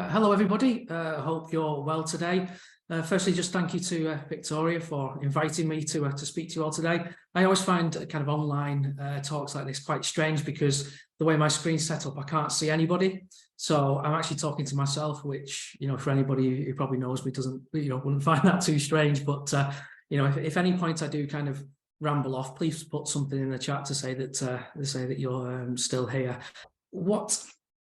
Hello everybody. Hope you're well today. Firstly, just thank you to Victoria for inviting me to speak to you all today. I always find kind of online talks like this quite strange because the way my screen's set up, I can't see anybody. So I'm actually talking to myself, which, for anybody who probably knows me doesn't, wouldn't find that too strange. But, if any point I do kind of ramble off, please put something in the chat to say that you're still here.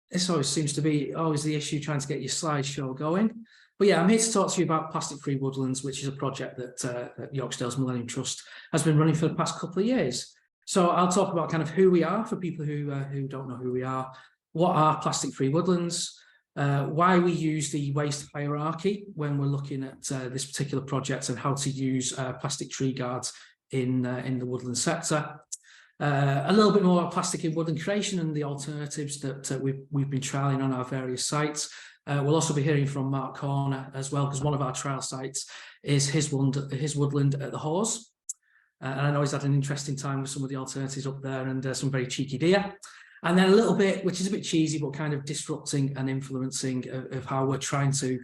This always seems to be the issue, trying to get your slideshow going. But yeah, I'm here to talk to you about plastic-free woodlands, which is a project that Yorkshire Dales Millennium Trust has been running for the past couple of years. So I'll talk about kind of who we are for people who don't know who we are, what are plastic-free woodlands, why we use the waste hierarchy when we're looking at this particular project, and how to use plastic tree guards in the woodland sector. A little bit more about plastic in woodland creation and the alternatives that we've been trialling on our various sites. We'll also be hearing from Mark Corner as well, because one of our trial sites is his woodland at the Hawes. And I know he's had an interesting time with some of the alternatives up there, and some very cheeky deer. And then a little bit, which is a bit cheesy, but kind of disrupting and influencing of how we're trying to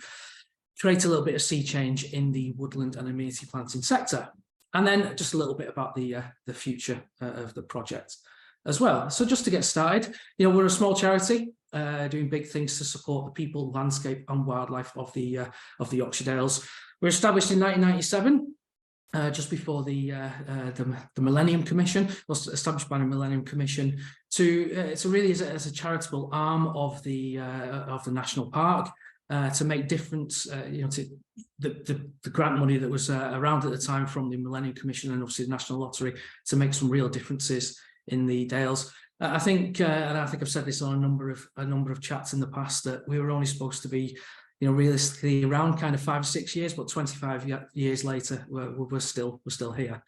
create a little bit of sea change in the woodland and amenity planting sector. And then just a little bit about the future of the project as well. So just to get started, we're a small charity doing big things to support the people, landscape and wildlife of the Yorkshire Dales. We were established in 1997, just before the Millennium Commission, was established by the Millennium Commission to really as a charitable arm of the national park. To make difference, to the grant money that was around at the time from the Millennium Commission and obviously the National Lottery, to make some real differences in the Dales. I think I've said this on a number of chats in the past, that we were only supposed to be, realistically around kind of 5 or 6 years, but 25 years later, we're still here.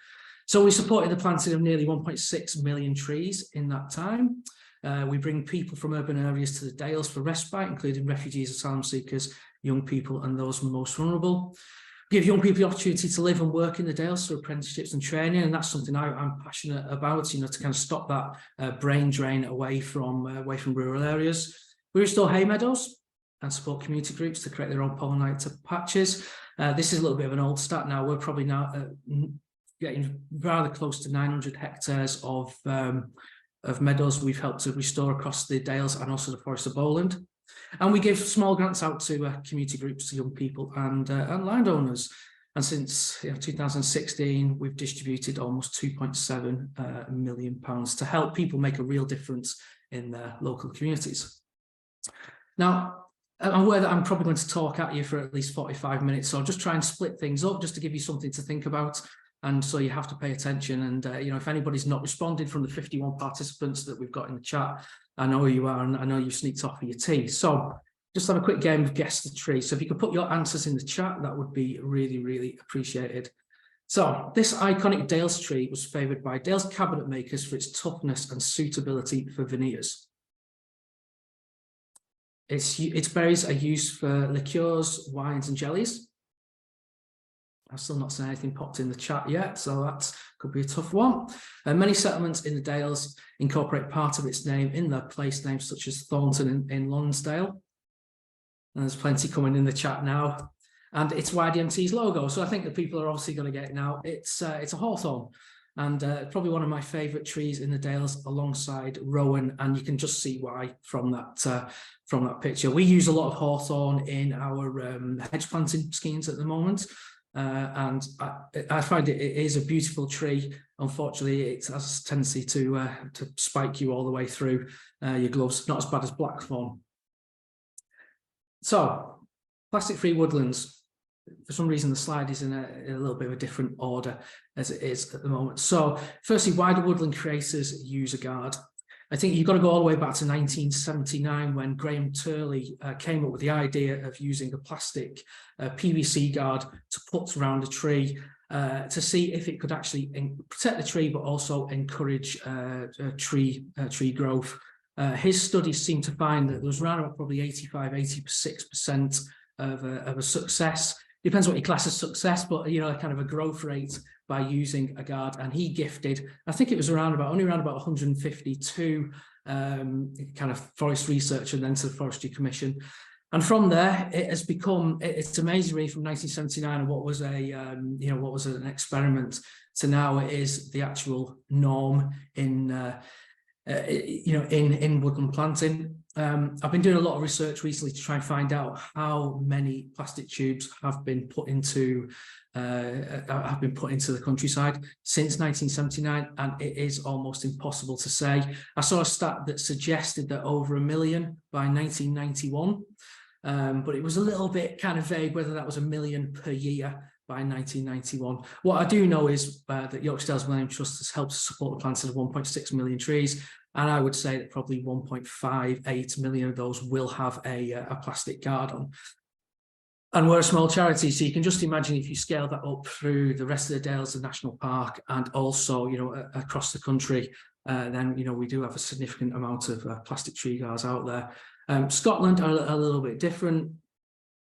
So we supported the planting of nearly 1.6 million trees in that time. We bring people from urban areas to the Dales for respite, including refugees, asylum seekers, young people and those most vulnerable. We give young people the opportunity to live and work in the Dales through apprenticeships and training, and that's something I'm passionate about, to kind of stop that brain drain away from rural areas. We restore hay meadows and support community groups to create their own pollinator patches. This is a little bit of an old stat now. We're probably now getting rather close to 900 hectares of meadows we've helped to restore across the Dales and also the Forest of Bowland. And we give small grants out to community groups, to young people and landowners. And since 2016, we've distributed almost £2.7 million to help people make a real difference in their local communities. Now, I'm aware that I'm probably going to talk at you for at least 45 minutes, so I'll just try and split things up just to give you something to think about. And so you have to pay attention. And, if anybody's not responded from the 51 participants that we've got in the chat, I know who you are, and I know you've sneaked off for your tea. So just have a quick game of Guess the Tree. So if you could put your answers in the chat, that would be really, really appreciated. So this iconic Dales tree was favoured by Dales cabinet makers for its toughness and suitability for veneers. Its berries are used for liqueurs, wines and jellies. I've still not seen anything popped in the chat yet, so that could be a tough one. Many settlements in the Dales incorporate part of its name in their place names, such as Thornton in Lonsdale. And there's plenty coming in the chat now. And it's YDMT's logo, so I think that people are obviously going to get it now. It's a hawthorn, and probably one of my favourite trees in the Dales, alongside rowan, and you can just see why from that picture. We use a lot of hawthorn in our hedge planting schemes at the moment. And I find it is a beautiful tree. Unfortunately, it has a tendency to spike you all the way through your gloves. Not as bad as blackthorn. So, plastic-free woodlands. For some reason, the slide is in a little bit of a different order as it is at the moment. So, firstly, why do woodland creators use a guard? I think you've got to go all the way back to 1979 when Graham Turley came up with the idea of using a plastic PVC guard to put around a tree to see if it could actually protect the tree, but also encourage tree growth. His studies seem to find that there was around about probably 86% of a success. Depends what you class as success, but kind of a growth rate by using a guard. And he gifted, I think it was only around about 152 kind of forest research and then to the Forestry Commission. And from there, it has become, it's amazing really, from 1979 and what was what was an experiment to now it is the actual norm in woodland planting. I've been doing a lot of research recently to try and find out how many plastic tubes have been put into the countryside since 1979, and it is almost impossible to say. I saw a stat that suggested that over 1 million by 1991, but it was a little bit kind of vague whether that was 1 million per year by 1991. What I do know is that Yorkshire Dales Millennium Trust has helped support the planting of 1.6 million trees, and I would say that probably 1.58 million of those will have a plastic guard on. And we're a small charity, so you can just imagine if you scale that up through the rest of the Dales, the National Park, and also across the country, then we do have a significant amount of plastic tree guards out there. Scotland are a little bit different.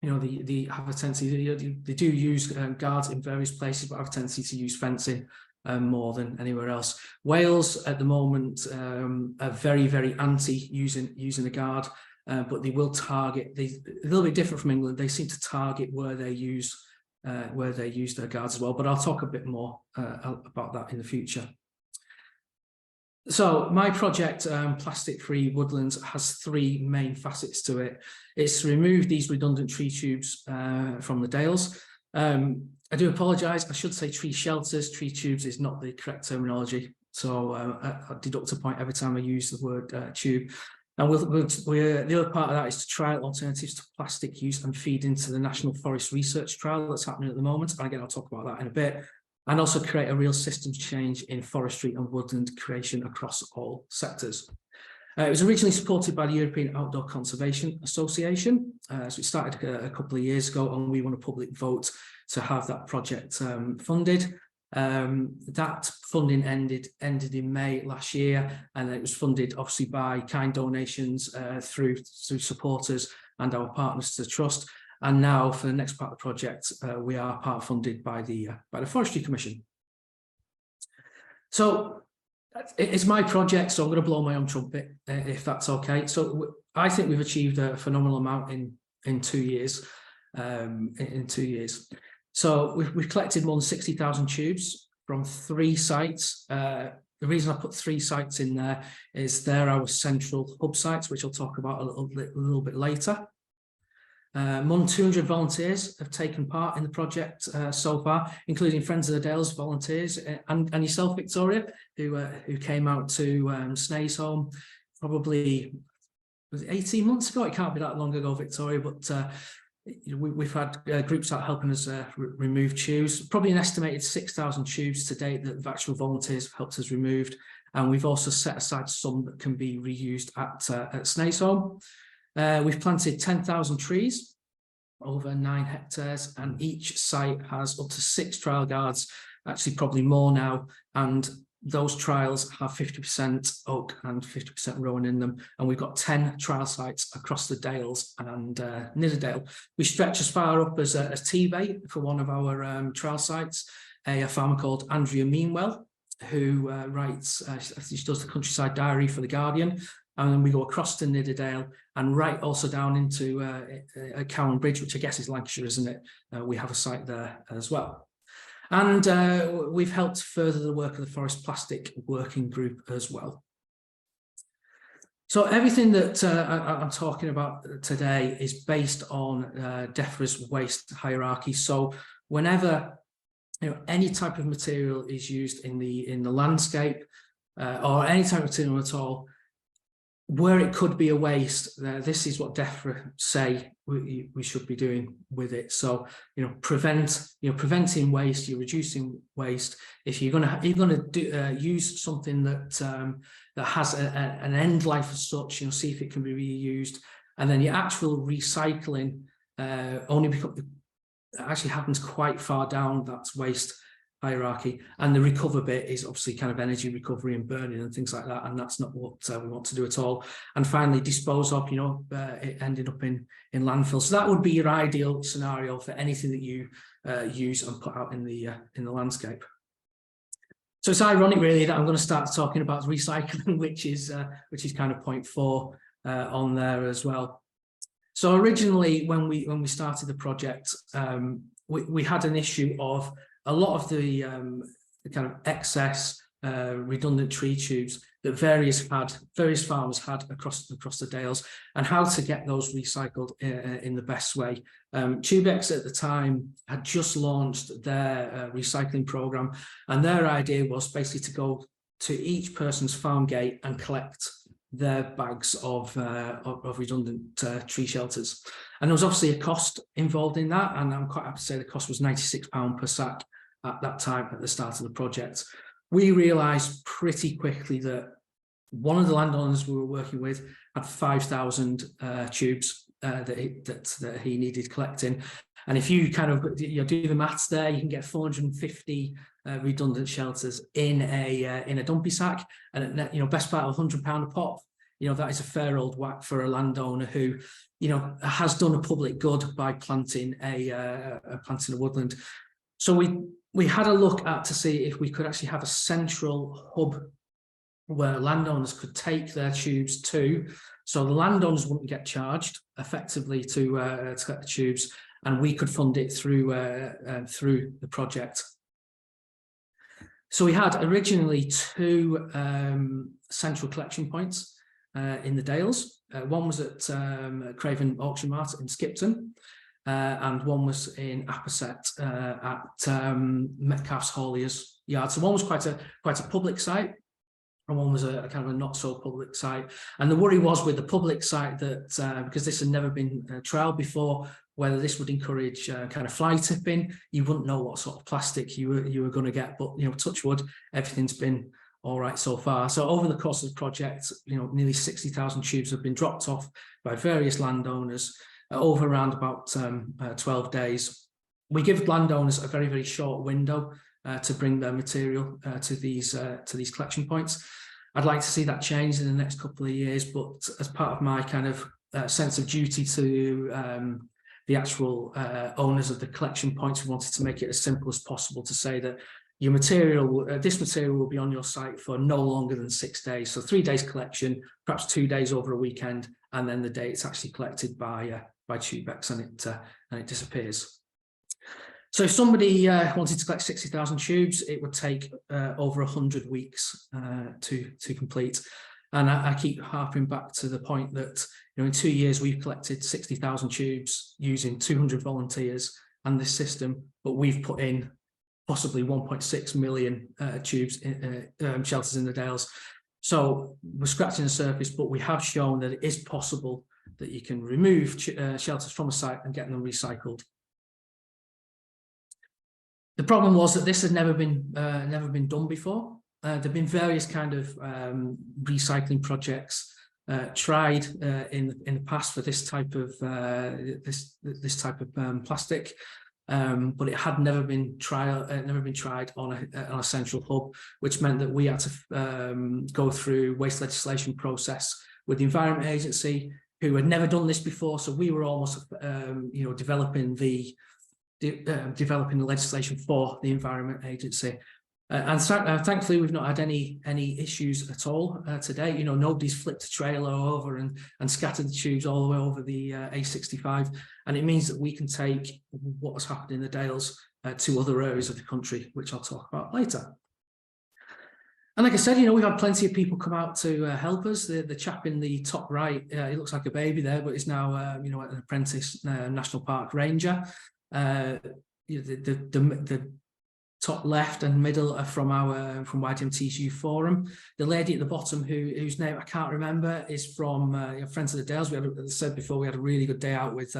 They have a tendency, they do use guards in various places, but have a tendency to use fencing more than anywhere else. Wales at the moment are very, very anti using a guard, but they will target. A little bit different from England. They seem to target where they use their guards as well. But I'll talk a bit more about that in the future. So my project, Plastic Free Woodlands, has 3 main facets to it. It's to remove these redundant tree tubes from the Dales. I do apologise, I should say tree shelters. Tree tubes is not the correct terminology, so I deduct a point every time I use the word tube. And the other part of that is to trial alternatives to plastic use and feed into the National Forest Research Trial that's happening at the moment. And again, I'll talk about that in a bit. And also create a real systems change in forestry and woodland creation across all sectors. It was originally supported by the European Outdoor Conservation Association. So it started a couple of years ago, and we won a public vote to have that project funded. That funding ended in May last year, and it was funded obviously by kind donations through supporters and our partners to the Trust. And now for the next part of the project, we are part funded by the Forestry Commission. So it's my project, so I'm going to blow my own trumpet if that's okay. So I think we've achieved a phenomenal amount in 2 years. So we've collected more than 60,000 tubes from 3 sites. The reason I put 3 sites in there is they're our central hub sites, which I'll talk about a little bit later. More than 200 volunteers have taken part in the project so far, including Friends of the Dales volunteers and yourself, Victoria, who came out to Snaysholm probably, was it 18 months ago? It can't be that long ago, Victoria, but we've had groups out helping us remove tubes. Probably an estimated 6,000 tubes to date that the actual volunteers have helped us removed, and we've also set aside some that can be reused at Snaysholm. We've planted 10,000 trees over 9 hectares, and each site has up to 6 trial guards, actually probably more now, and those trials have 50% oak and 50% rowan in them, and we've got 10 trial sites across the Dales and Nidderdale. We stretch as far up as Teebay for one of our trial sites, a farmer called Andrea Meanwell, who writes, she does the Countryside Diary for The Guardian. And then we go across to Nidderdale and right also down into Cowan Bridge, which I guess is Lancashire, isn't it? We have a site there as well. And we've helped further the work of the Forest Plastic Working Group as well. So everything that I'm talking about today is based on DEFRA's waste hierarchy. So whenever any type of material is used in the landscape or any type of material at all, where it could be a waste, this is what DEFRA say we should be doing with it. So preventing waste, you're reducing waste. If you're gonna use something that has an end life as such, see if it can be reused, and then your actual recycling actually happens quite far down that waste hierarchy, and the recover bit is obviously kind of energy recovery and burning and things like that, and that's not what we want to do at all. And finally, dispose of, it ended up in landfill. So that would be your ideal scenario for anything that you use and put out in the landscape. So it's ironic really that I'm going to start talking about recycling, which is kind of point 4 on there as well. So originally, when we started the project, we had an issue of a lot of the kind of excess redundant tree tubes that various farmers had across the Dales, and how to get those recycled in the best way. Tubex at the time had just launched their recycling program, and their idea was basically to go to each person's farm gate and collect their bags of redundant tree shelters. And there was obviously a cost involved in that, and I'm quite happy to say the cost was £96 per sack at that time at the start of the project. We realised pretty quickly that one of the landowners we were working with had 5,000 tubes that he needed collecting. And if you kind of do the maths there, you can get 450 redundant shelters in a dumpy sack, and at, best part of £100 a pop. That is a fair old whack for a landowner who, has done a public good by planting a woodland. So we had a look to see if we could actually have a central hub where landowners could take their tubes to, so the landowners wouldn't get charged effectively to collect the tubes, and we could fund it through the project. So we had originally 2 central collection points in the Dales. One was at Craven Auction Mart in Skipton, and one was in Apperset at Metcalfe's Hauliers Yard. So one was quite a public site, and one was a kind of a not so public site. And the worry was with the public site that because this had never been trialled before, whether this would encourage kind of fly tipping. You wouldn't know what sort of plastic you were going to get, but touch wood, everything's been all right so far. So over the course of the project, nearly 60,000 tubes have been dropped off by various landowners over around about 12 days. We give landowners a very, very short window to bring their material to these collection points. I'd like to see that change in the next couple of years, but as part of my kind of sense of duty to the actual owners of the collection points, we wanted to make it as simple as possible to say that your material, this material will be on your site for no longer than 6 days. So 3 days collection, perhaps 2 days over a weekend, and then the day it's actually collected by Tubex, and it disappears. So if somebody wanted to collect 60,000 tubes, it would take over 100 weeks to complete. And I keep harping back to the point that in 2 years we've collected 60,000 tubes using 200 volunteers and this system, but we've put in possibly 1.6 million tubes shelters in the Dales. So we're scratching the surface, but we have shown that it is possible that you can remove shelters from a site and get them recycled. The problem was that this had never been done before. There've been various kind of recycling projects tried in the past for this type of plastic, but it had never been tried on a central hub, which meant that we had to go through waste legislation process with the Environment Agency, who had never done this before. So we were almost developing the legislation for the Environment Agency. And thankfully, we've not had any issues at all to date. Nobody's flipped a trailer over and scattered the tubes all the way over the A65. And it means that we can take what has happened in the Dales to other areas of the country, which I'll talk about later. And like I said, we've had plenty of people come out to help us. The chap in the top right, he looks like a baby there, but he's now, an apprentice National Park Ranger. The top left and middle are from YDMT's Youth Forum. The lady at the bottom, whose name I can't remember, is from Friends of the Dales. As I said before, we had a really good day out with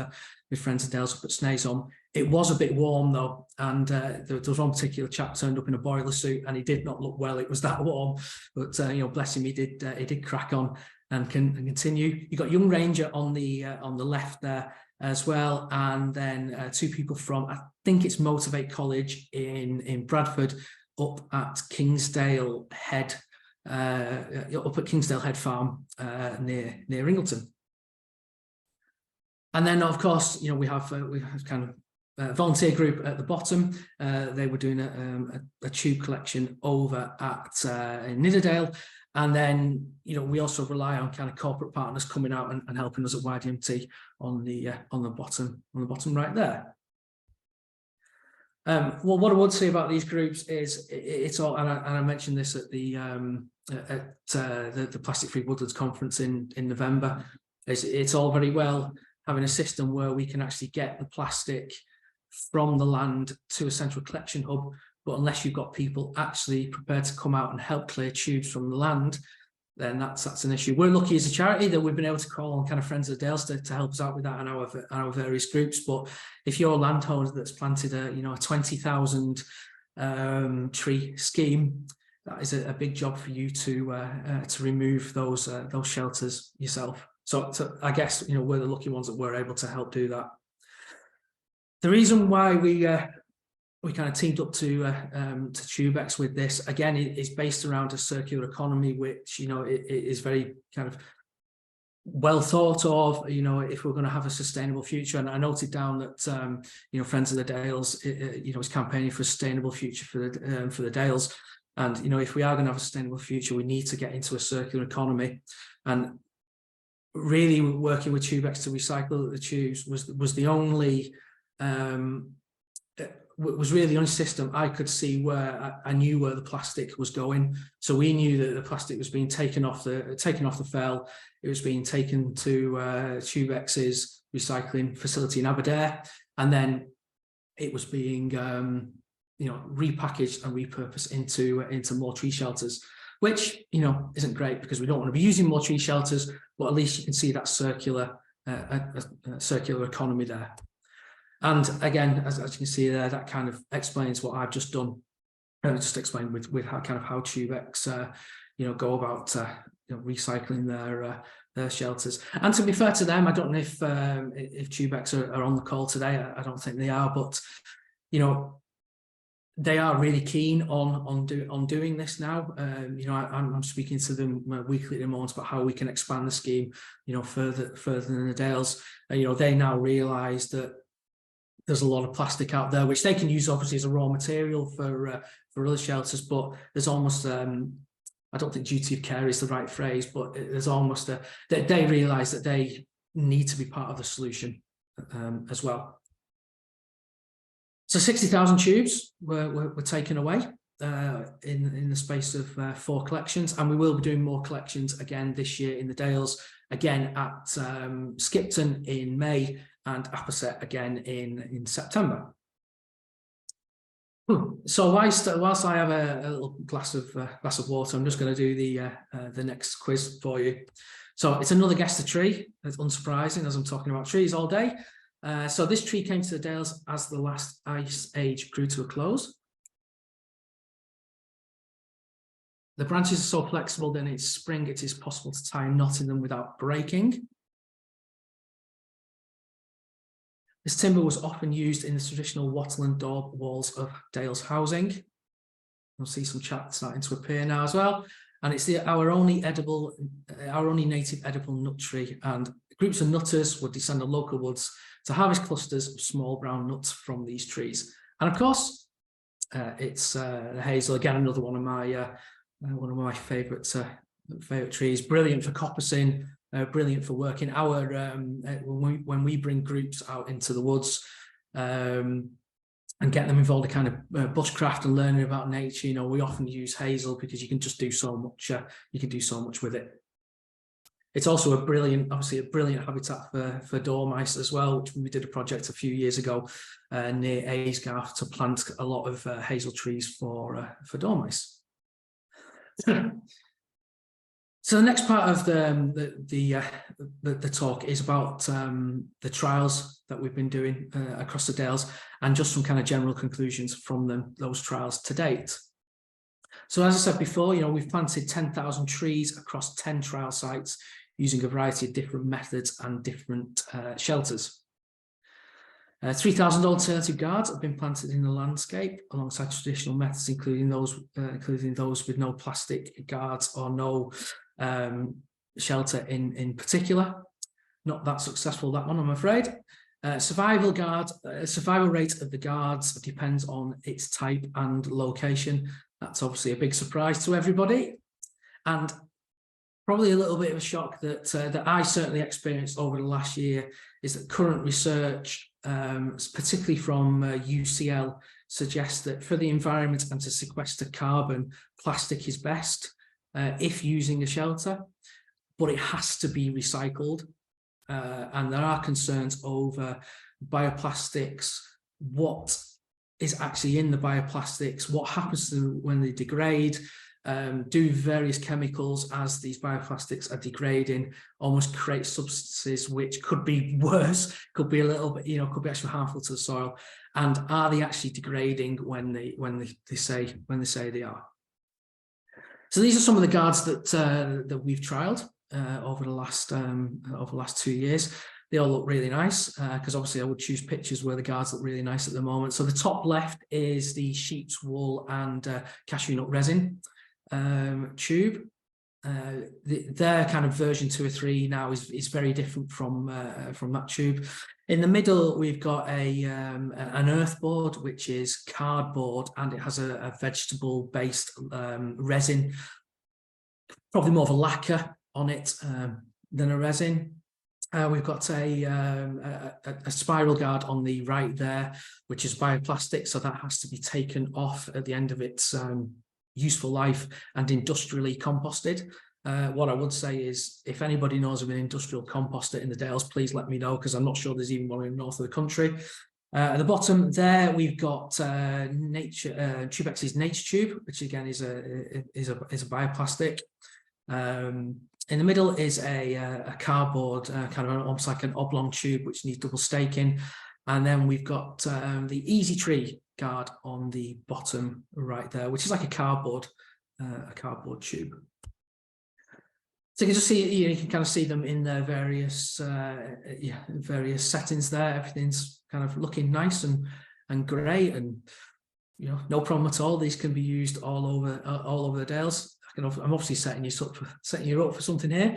Friends of the Dales up at Snaysholm. It was a bit warm though, and there was one particular chap turned up in a boiler suit, and he did not look well. It was that warm, but bless him, he did crack on and continue. You got Young Ranger on the left there as well, and then 2 people from, I think it's Motivate College in Bradford, up at Kingsdale Head Farm near Ingleton. And then of course we have kind of a volunteer group at the bottom. They were doing a tube collection over at Nidderdale, And then, you know, we also rely on kind of corporate partners coming out and helping us at YDMT on the bottom right there. Well, what I would say about these groups is it's all, and I mentioned this at the Plastic Free Woodlands conference in November. It's all very well having a system where we can actually get the plastic from the land to a central collection hub, but unless you've got people actually prepared to come out and help clear tubes from the land, then that's an issue. We're lucky as a charity that we've been able to call on kind of Friends of the Dales to help us out with that and our various groups. But if you're a landholder that's planted a 20,000 tree scheme, that is a big job for you to remove those shelters yourself. So I guess, you know, we're the lucky ones that we're able to help do that. The reason why we kind of teamed up to Tubex with this, again, is based around a circular economy, which, you know, it is very kind of well thought of, you know, if we're going to have a sustainable future. And I noted down that, you know, Friends of the Dales, you know, is campaigning for a sustainable future for the Dales. And, you know, if we are going to have a sustainable future, we need to get into a circular economy. And really working with Tubex to recycle the tubes was the only was really the only system I could see where I knew where the plastic was going. So we knew that the plastic was being taken off the fell. It was being taken to Tubex's recycling facility in Aberdare, and then it was being you know, repackaged and repurposed into more tree shelters, which, you know, isn't great because we don't want to be using more tree shelters, but at least you can see that circular economy there. And again, as you can see there, that kind of explains what I've just done. Just explained with how Tubex, you know, go about you know, recycling their shelters. And to be fair to them, I don't know if Tubex are on the call today. I don't think they are, but you know, they are really keen on doing this now. You know, I'm speaking to them weekly at the moment about how we can expand the scheme, you know, further than the Dales. You know, they now realise that there's a lot of plastic out there, which they can use obviously as a raw material for other shelters, but there's almost I don't think duty of care is the right phrase, but there's almost that they realise that they need to be part of the solution as well. So 60,000 tubes were taken away in the space of 4 collections, and we will be doing more collections again this year in the Dales, again at Skipton in May and Apposett again in September. So whilst I have a little glass of water, I'm just going to do the next quiz for you. So it's another guess the tree. It's unsurprising as I'm talking about trees all day. So this tree came to the Dales as the last ice age grew to a close. The branches are so flexible that in spring it is possible to tie a knot in them without breaking. This timber was often used in the traditional wattle and daub walls of Dales housing. You'll see some chat starting to appear now as well. And it's our only native edible nut tree, and groups of nutters would descend on local woods to harvest clusters of small brown nuts from these trees. And of course, it's the hazel, again, another one of my favourite trees, brilliant for coppicing, brilliant for working. When we bring groups out into the woods and get them involved in kind of bushcraft and learning about nature, you know, we often use hazel because you can just do so much. You can do so much with it. It's also obviously a brilliant habitat for dormice as well, which we did a project a few years ago near Aysgarth to plant a lot of hazel trees for dormice. So the next part of the talk is about the trials that we've been doing across the Dales and just some kind of general conclusions from those trials to date. So as I said before, you know, we've planted 10,000 trees across 10 trial sites using a variety of different methods and different shelters. 3,000 alternative guards have been planted in the landscape alongside traditional methods, including those with no plastic guards or no shelter in particular. Not that successful, that one, I'm afraid. Survival rate of the guards depends on its type and location. That's obviously a big surprise to everybody. And probably a little bit of a shock that that I certainly experienced over the last year is that current research, particularly from UCL, suggests that for the environment and to sequester carbon, plastic is best if using a shelter, but it has to be recycled. And there are concerns over bioplastics, what is actually in the bioplastics, what happens to them when they degrade. Do various chemicals, as these bioplastics are degrading, almost create substances which could be worse, could be a little bit, could be actually harmful to the soil, and are they actually degrading when they say they are? So these are some of the guards that we've trialled over the last 2 years. They all look really nice, because obviously I would choose pictures where the guards look really nice at the moment. So the top left is the sheep's wool and cashew nut resin tube. Their kind of version 2 or 3 now is very different from that tube. In the middle, we've got an earth board, which is cardboard, and it has a vegetable based resin, probably more of a lacquer on it than a resin. We've got a spiral guard on the right there, which is bioplastic, so that has to be taken off at the end of its useful life and industrially composted. What I would say is, if anybody knows of an industrial composter in the Dales, please let me know, because I'm not sure there's even one in the north of the country. At the bottom there, we've got Tubex's Nature Tube, which again is a bioplastic. In the middle is a cardboard, kind of almost like an oblong tube, which needs double staking. And then we've got the Easy Tree guard on the bottom right there, which is like a cardboard tube. So you can just see, you can kind of see them in their various settings there. Everything's kind of looking nice and great, and no problem at all. These can be used all over the Dales. I'm obviously setting you up for something here.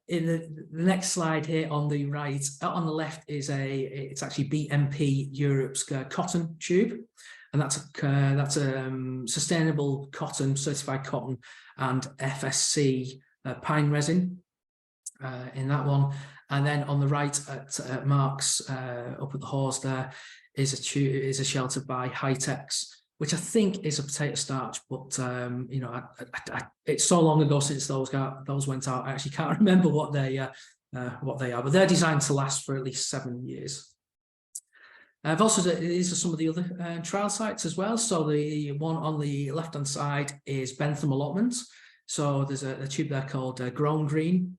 In the next slide here on the right, on the left is it's actually BMP Europe's cotton tube, and that's a sustainable cotton, certified cotton, and FSC pine resin in that one. And then on the right at Mark's up at the Hawes there is a shelter by Hightex, which I think is a potato starch, but it's so long ago since those went out, I actually can't remember what they are, but they're designed to last for at least 7 years. I've also, these are some of the other trial sites as well. So the one on the left-hand side is Bentham Allotments. So there's a tube there called Grown Green,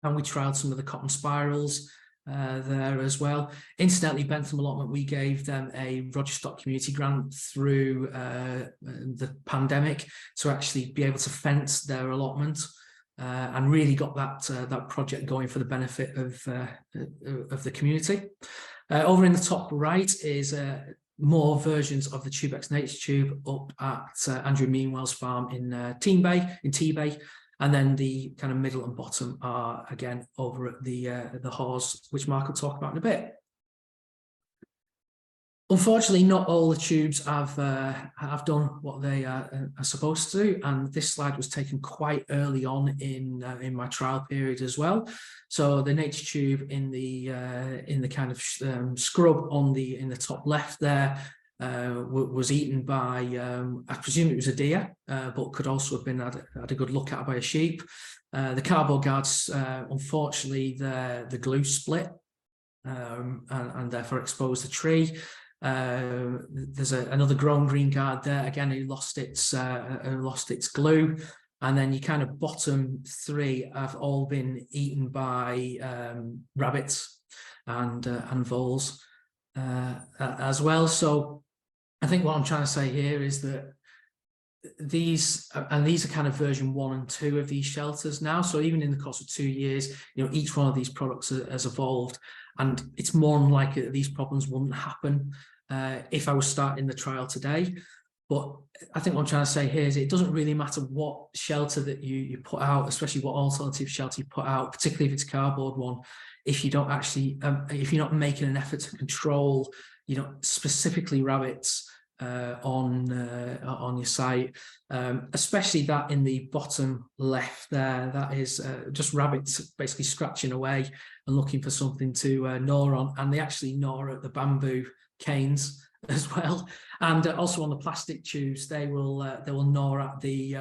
and we trialed some of the cotton spirals there as well. Incidentally, Bentham Allotment, we gave them a Roger Stock Community Grant through the pandemic to actually be able to fence their allotment, and really got that project going for the benefit of the community. Over in the top right is more versions of the Tubex Nature Tube up at Andrew Meanwell's farm in Teebay. And then the kind of middle and bottom are again over at the Hawes, which Mark will talk about in a bit. Unfortunately, not all the tubes have done what they are supposed to, and this slide was taken quite early on in my trial period as well. So the Nature Tube in the kind of scrub in the top left there was eaten by, I presume it was a deer, but could also have been had a good look at by a sheep. The cardboard guards, unfortunately, the glue split and therefore exposed the tree. There's another Grown Green guard there. Again, it lost its glue. And then your kind of bottom 3 have all been eaten by rabbits and voles as well. So I think what I'm trying to say here is that these are kind of version 1 and 2 of these shelters now. So even in the course of 2 years, each one of these products has evolved, and it's more unlikely that these problems wouldn't happen if I was starting the trial today. But I think what I'm trying to say here is it doesn't really matter what shelter that you put out, especially what alternative shelter you put out, particularly if it's a cardboard one, if you don't actually, if you're not making an effort to control, specifically rabbits on your site, especially that in the bottom left there. That is just rabbits basically scratching away and looking for something to gnaw on, and they actually gnaw at the bamboo canes as well, and also on the plastic tubes. They will gnaw at the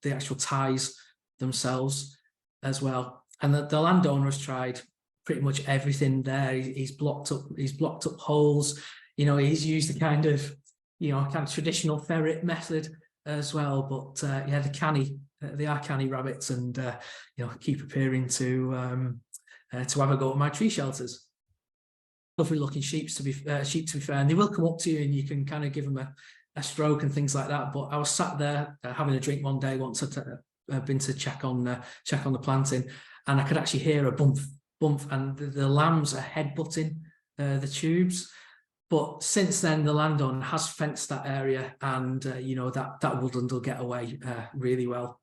actual ties themselves as well. And the landowner has tried pretty much everything there. He's blocked up holes. He's used the kind of traditional ferret method as well. But yeah, they are canny rabbits, and keep appearing to have a go at my tree shelters. Lovely looking sheep to be fair, and they will come up to you and you can kind of give them a stroke and things like that. But I was sat there having a drink one day once I'd been to check on the planting, and I could actually hear a bump, and the lambs are headbutting the tubes. But since then, the landowner has fenced that area, and that woodland will get away really well.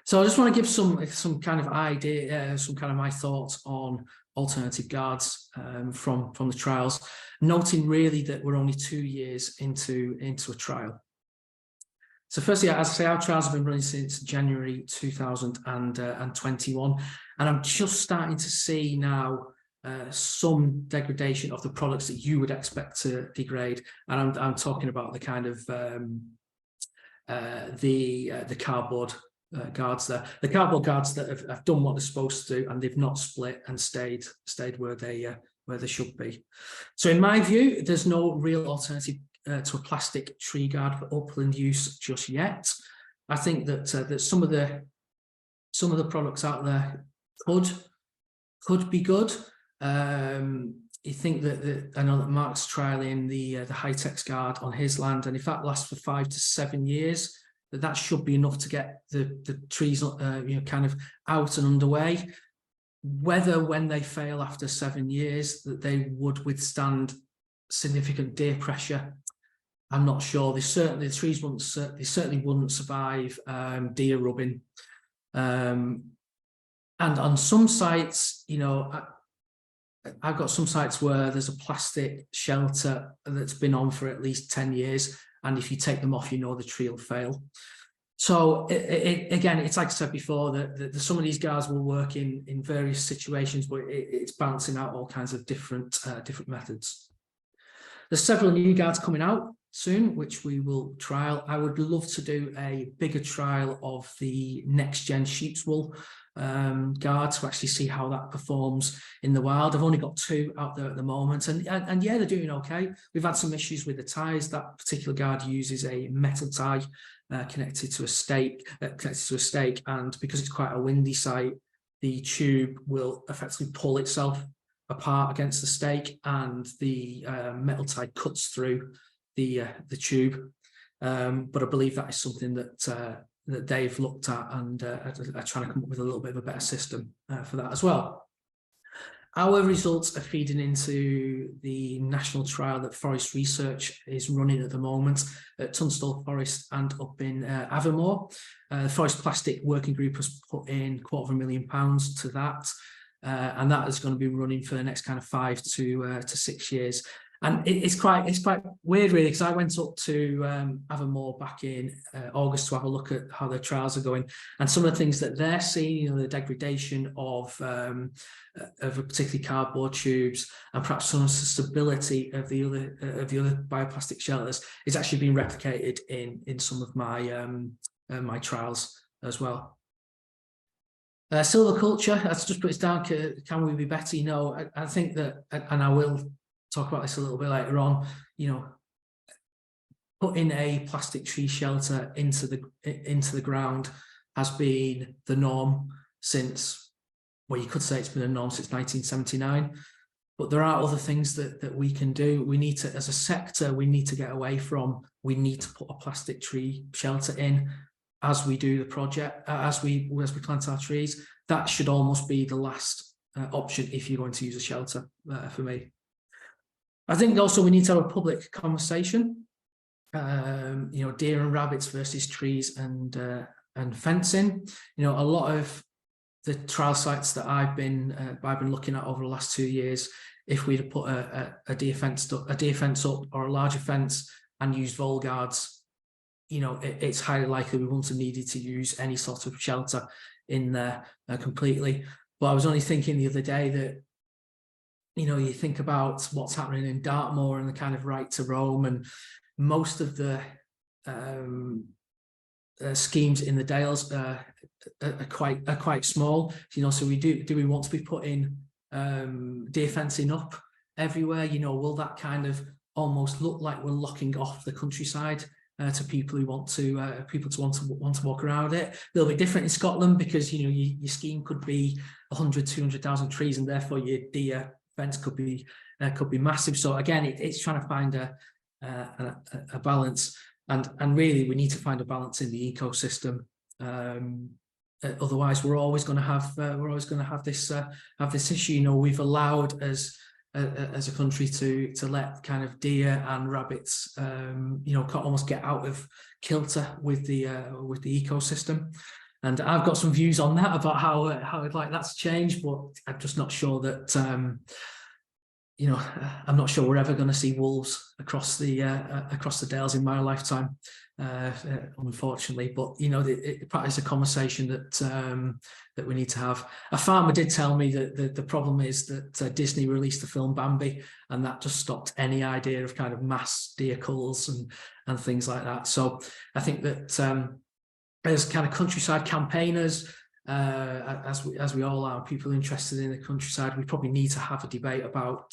So I just want to give some kind of idea, some kind of my thoughts on alternative guards from the trials, noting really that we're only 2 years into a trial. So firstly, as I say, our trials have been running since January 2021, and I'm just starting to see now some degradation of the products that you would expect to degrade, and I'm talking about the kind of the cardboard guards there, the cardboard guards that have done what they're supposed to do, and they've not split and stayed where they should be. So in my view, there's no real alternative to a plastic tree guard for upland use just yet. I think that some of the products out there could be good. You think that I know that Mark's trialing the high-tech guard on his land, and if that lasts for 5 to 7 years, that should be enough to get the trees kind of out and underway. Whether when they fail after 7 years that they would withstand significant deer pressure, I'm not sure. The trees certainly wouldn't survive deer rubbing. And on some sites, I've got some sites where there's a plastic shelter that's been on for at least 10 years. And if you take them off, the tree will fail. So again, it's like I said before, that some of these guards will work in various situations, but it's balancing out all kinds of different methods. There's several new guards coming out soon, which we will trial. I would love to do a bigger trial of the next gen sheep's wool guard to actually see how that performs in the wild. I've only got 2 out there at the moment, and yeah, they're doing okay. We've had some issues with the ties. That particular guard uses a metal tie connected to a stake, and because it's quite a windy site, the tube will effectively pull itself apart against the stake, and the metal tie cuts through the tube. But I believe that is something that they've looked at and are trying to come up with a little bit of a better system for that as well. Our results are feeding into the national trial that Forest Research is running at the moment at Tunstall Forest and up in Avermore. The Forest Plastic Working Group has put in £250,000 to that, and that is going to be running for the next kind of 5 to 6 years. And it's quite weird, really, because I went up to Avermore back in August to have a look at how their trials are going, and some of the things that they're seeing, the degradation of particularly cardboard tubes, and perhaps some of the stability of the other bioplastic shelters is actually being replicated in some of my my trials as well. Silviculture, let's just put this down. Can we be better? I think that, and I will talk about this a little bit later on, putting a plastic tree shelter into the ground has been the norm since, well, you could say it's been a norm since 1979, but there are other things that we can do. We need to, as a sector, we need to get away from, we need to put a plastic tree shelter in as we do the project, as we plant our trees. That should almost be the last option if you're going to use a shelter, for me. I think also we need to have a public conversation, deer and rabbits versus trees and fencing. A lot of the trial sites that I've been looking at over the last 2 years, if we'd have put a deer fence up or a larger fence and used vole guards, you know, it's highly likely we wouldn't have needed to use any sort of shelter in there completely. But I was only thinking the other day that, you know, you think about what's happening in Dartmoor and the kind of right to roam, and most of the schemes in the Dales are quite small. You know, so do we want to be putting deer fencing up everywhere? You know, will that kind of almost look like we're locking off the countryside to people who want to want to walk around it? They'll be different in Scotland because, you know, your scheme could be 100, 200,000 trees, and therefore your deer fence could be massive. So again, it's trying to find a balance, and really we need to find a balance in the ecosystem. Otherwise, we're always going to have this issue. You know, we've allowed as a country to let kind of deer and rabbits, you know, almost get out of kilter with the ecosystem. And I've got some views on that about how I'd like that to change, but I'm just not sure that you know, I'm not sure we're ever going to see wolves across the Dales in my lifetime, unfortunately. But you know, it's a conversation that we need to have. A farmer did tell me that the problem is that Disney released the film Bambi, and that just stopped any idea of kind of mass deer culls and things like that. So I think that as kind of countryside campaigners, as we all are, people interested in the countryside, we probably need to have a debate about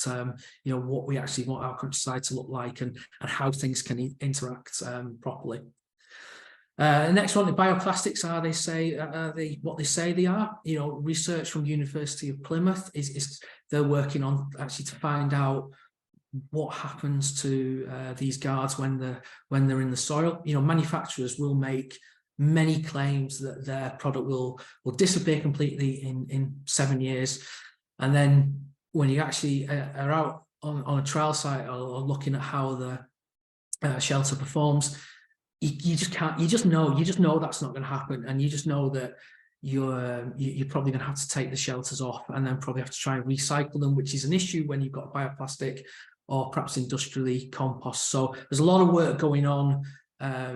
you know, what we actually want our countryside to look like, and how things can interact properly. The next one, the bioplastics, are they what they say they are? You know, research from University of Plymouth is they're working on actually to find out what happens to these guards when they're in the soil. You know, manufacturers will make many claims that their product will disappear completely in 7 years, and then when you actually are out on a trial site or looking at how the shelter performs, you just can't. You just know that's not going to happen, and you just know that you're probably going to have to take the shelters off and then probably have to try and recycle them, which is an issue when you've got bioplastic or perhaps industrially compost. So there's a lot of work going on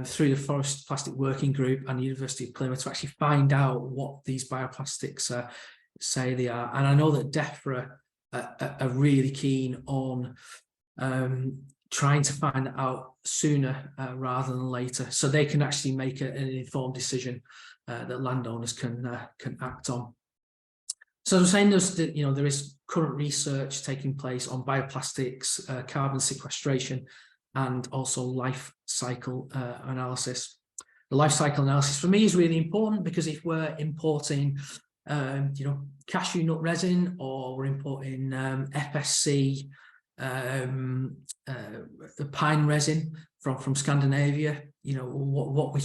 through the Forest Plastic Working Group and the University of Plymouth to actually find out what these bioplastics say they are. And I know that DEFRA are really keen on trying to find that out sooner rather than later, so they can actually make an informed decision that landowners can act on. So I'm saying there is current research taking place on bioplastics, carbon sequestration, and also life cycle analysis. The life cycle analysis for me is really important, because if we're importing you know, cashew nut resin, or we're importing FSC the pine resin from Scandinavia, you know, what we're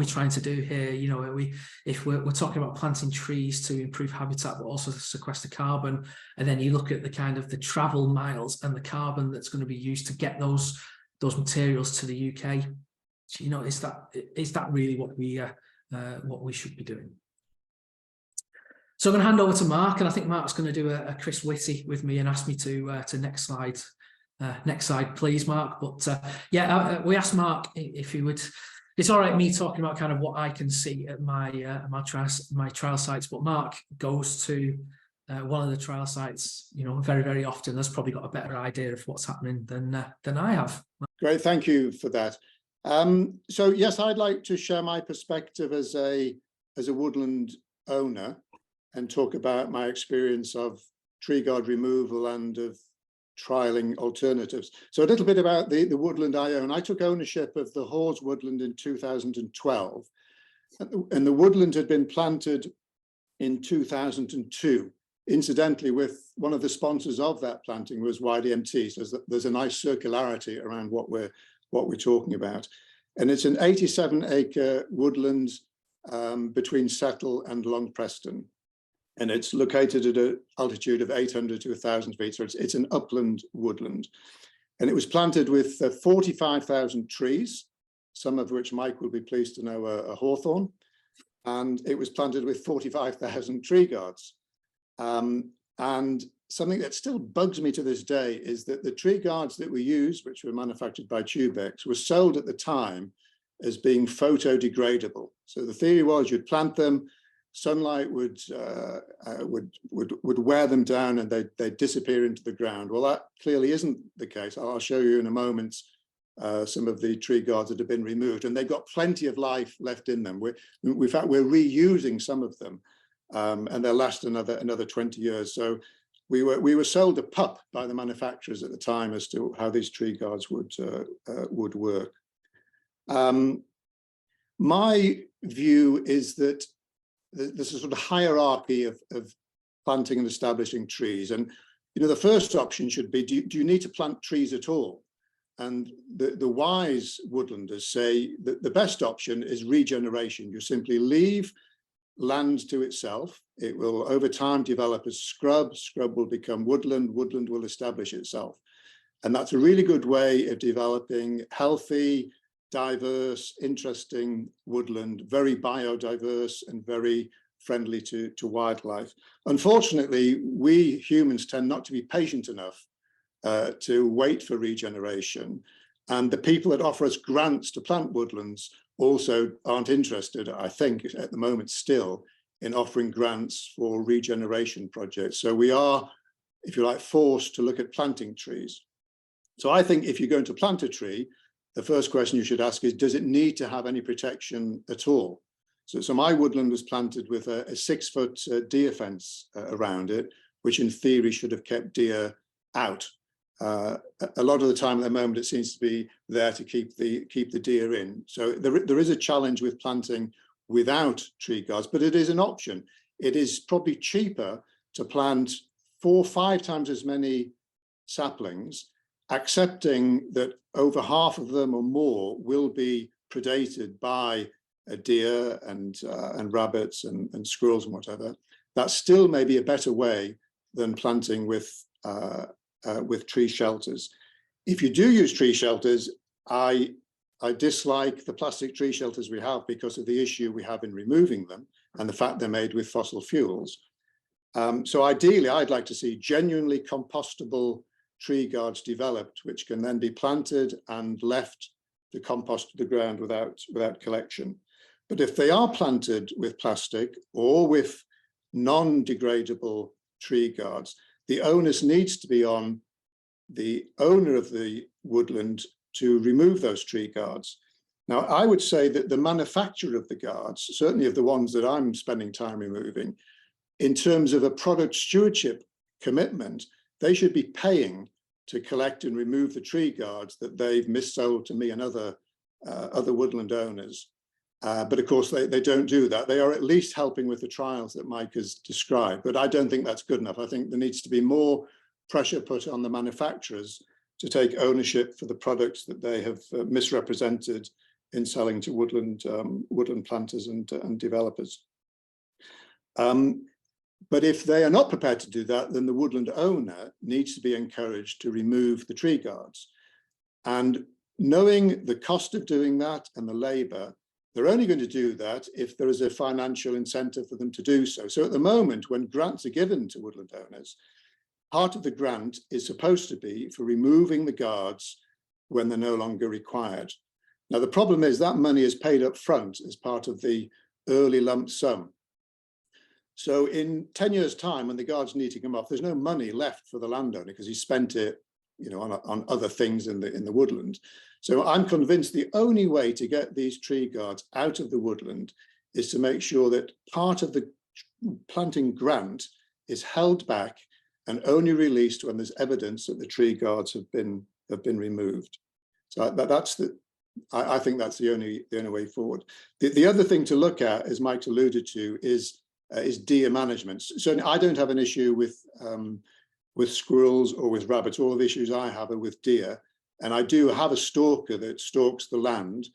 trying to do here. You know, if we're talking about planting trees to improve habitat but also to sequester carbon, and then you look at the kind of the travel miles and the carbon that's going to be used to get those materials to the UK, you know, is that really what we should be doing? So I'm going to hand over to Mark, and I think Mark's going to do a Chris Whitty with me and ask me to next slide, please, Mark. But yeah, we asked Mark if he would. It's all right me talking about kind of what I can see at my trial sites, but Mark goes to one of the trial sites, you know, very, very often. Has probably got a better idea of what's happening than I have. Great, thank you for that. So yes, I'd like to share my perspective as a woodland owner and talk about my experience of tree guard removal and of trialing alternatives. So a little bit about the woodland I own. I took ownership of the Hawes woodland in 2012, and the woodland had been planted in 2002. Incidentally, with one of the sponsors of that planting was YDMT, so there's a nice circularity around what we're talking about. And it's an 87-acre woodland between Settle and Long Preston. And it's located at an altitude of 800 to 1,000 feet. So it's an upland woodland. And it was planted with 45,000 trees, some of which Mike will be pleased to know are hawthorn. And it was planted with 45,000 tree guards. And something that still bugs me to this day is that the tree guards that we use, which were manufactured by Tubex, were sold at the time as being photodegradable. So the theory was you'd plant them, sunlight would wear them down, and they'd disappear into the ground. Well, that clearly isn't the case. I'll show you in a moment some of the tree guards that have been removed, and they've got plenty of life left in them. In fact, we're reusing some of them, and they'll last another 20 years. So we were sold a pup by the manufacturers at the time as to how these tree guards would work. My view is that there's a sort of hierarchy of planting and establishing trees. And, you know, the first option should be, do you need to plant trees at all? And the wise woodlanders say that the best option is regeneration. You simply leave land to itself. It will over time develop as scrub. Scrub will become woodland. Woodland will establish itself. And that's a really good way of developing healthy, diverse, interesting woodland, very biodiverse and very friendly to wildlife. Unfortunately, we humans tend not to be patient enough to wait for regeneration. And the people that offer us grants to plant woodlands also aren't interested, I think, at the moment still, in offering grants for regeneration projects. So we are, if you like, forced to look at planting trees. So I think if you're going to plant a tree, the first question you should ask is, does it need to have any protection at all? So my woodland was planted with a 6-foot deer fence around it, which in theory should have kept deer out. A lot of the time at the moment, it seems to be there to keep the deer in. So there is a challenge with planting without tree guards, but it is an option. It is probably cheaper to plant 4 or 5 times as many saplings, accepting that over half of them or more will be predated by a deer and rabbits and squirrels and whatever. That still may be a better way than planting with tree shelters. If you do use tree shelters, I dislike the plastic tree shelters we have because of the issue we have in removing them and the fact they're made with fossil fuels. So ideally, I'd like to see genuinely compostable tree guards developed, which can then be planted and left to compost to the ground without collection. But if they are planted with plastic or with non-degradable tree guards, the onus needs to be on the owner of the woodland to remove those tree guards. Now, I would say that the manufacturer of the guards, certainly of the ones that I'm spending time removing, in terms of a product stewardship commitment, they should be paying to collect and remove the tree guards that they've missold to me and other woodland owners. But of course, they don't do that. They are at least helping with the trials that Mike has described, but I don't think that's good enough. I think there needs to be more pressure put on the manufacturers to take ownership for the products that they have misrepresented in selling to woodland planters and developers. But if they are not prepared to do that, then the woodland owner needs to be encouraged to remove the tree guards. And knowing the cost of doing that and the labor, they're only going to do that if there is a financial incentive for them to do so. So at the moment, when grants are given to woodland owners, part of the grant is supposed to be for removing the guards when they're no longer required. Now, the problem is that money is paid up front as part of the early lump sum. So in 10 years' time, when the guards need to come off, there's no money left for the landowner because he spent it, you know, on other things in the woodland. So I'm convinced the only way to get these tree guards out of the woodland is to make sure that part of the planting grant is held back and only released when there's evidence that the tree guards have been removed. So I think that's the only way forward. The other thing to look at, as Mike alluded to, is deer management. So I don't have an issue with squirrels or with rabbits. All the issues I have are with deer. And I do have a stalker that stalks the land,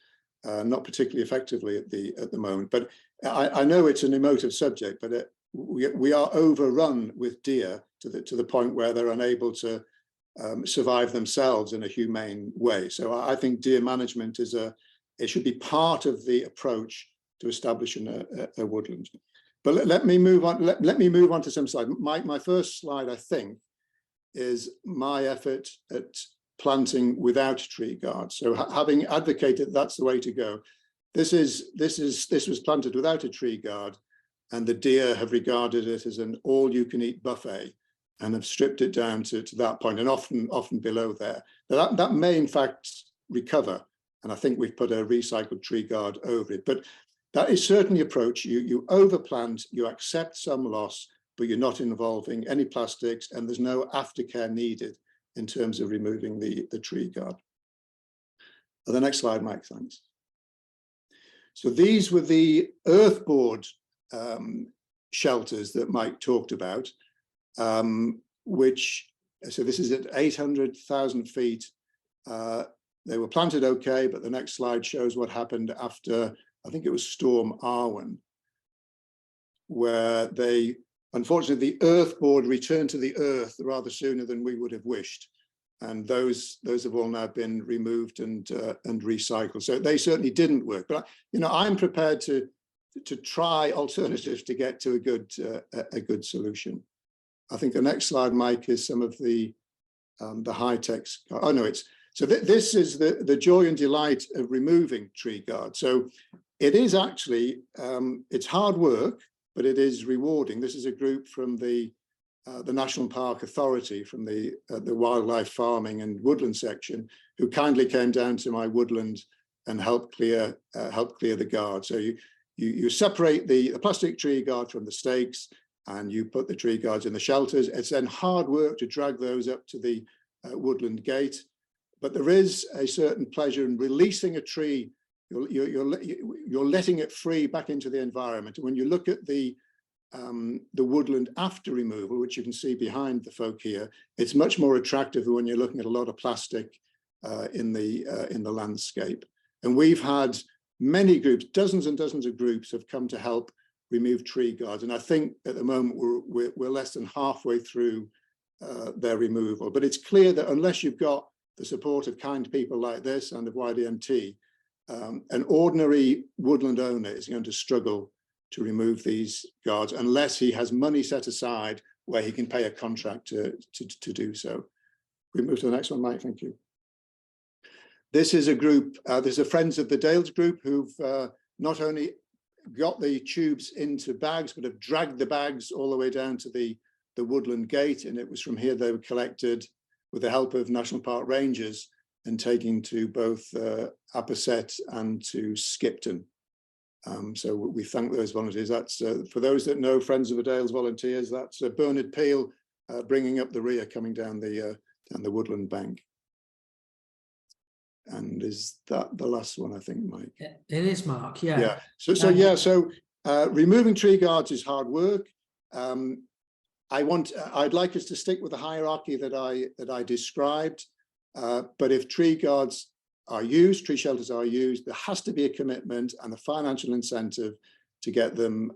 not particularly effectively at the moment. But I know it's an emotive subject, but we are overrun with deer to the point where they're unable to survive themselves in a humane way. So I think deer management it should be part of the approach to establishing a woodland. But let me move on. Let me move on to some slide. My first slide, I think, is my effort at planting without tree guard. So having advocated that's the way to go, this was planted without a tree guard, and the deer have regarded it as an all-you-can-eat buffet and have stripped it down to that point, and often below there. Now that may in fact recover, and I think we've put a recycled tree guard over it, but that is certainly the approach. You overplant, you accept some loss, but you're not involving any plastics, and there's no aftercare needed in terms of removing the tree guard. The next slide, Mike, thanks. So these were the earthboard shelters that Mike talked about, which, so this is at 800,000 feet. They were planted okay, but the next slide shows what happened after, I think it was Storm Arwen, where they, unfortunately, the earthboard returned to the earth rather sooner than we would have wished. And those have all now been removed and recycled. So they certainly didn't work. But I'm prepared to try alternatives to get to a good solution. I think the next slide, Mike, is some of the high-tech. Oh no, this is the joy and delight of removing tree guard. So it is actually it's hard work, but it is rewarding. This is a group from the National Park Authority, from the wildlife farming and woodland section, who kindly came down to my woodland and helped clear the guard. So you separate the plastic tree guard from the stakes, and you put the tree guards in the shelters. It's then hard work to drag those up to the woodland gate, but there is a certain pleasure in releasing a tree. You're letting it free back into the environment. And when you look at the woodland after removal, which you can see behind the folk here, it's much more attractive than when you're looking at a lot of plastic in the landscape. And we've had many groups, dozens and dozens of groups have come to help remove tree guards. And I think at the moment we're less than halfway through their removal. But it's clear that unless you've got the support of kind people like this and of YDMT, an ordinary woodland owner is going to struggle to remove these guards unless he has money set aside where he can pay a contractor to do so. We move to the next one, Mike, thank you. This is a group, there's a Friends of the Dales group who've not only got the tubes into bags, but have dragged the bags all the way down to the woodland gate. And it was from here they were collected with the help of National Park Rangers and taken to both Aberset and to Skipton. So we thank those volunteers. That's for those that know Friends of the Dales volunteers, that's Bernard Peel bringing up the rear, coming down the woodland bank. And is that the last one, I think, Mike? It is, Mark, yeah. Yeah. So removing tree guards is hard work. I'd like us to stick with the hierarchy that I described. But if tree guards are used, tree shelters are used, there has to be a commitment and a financial incentive to get them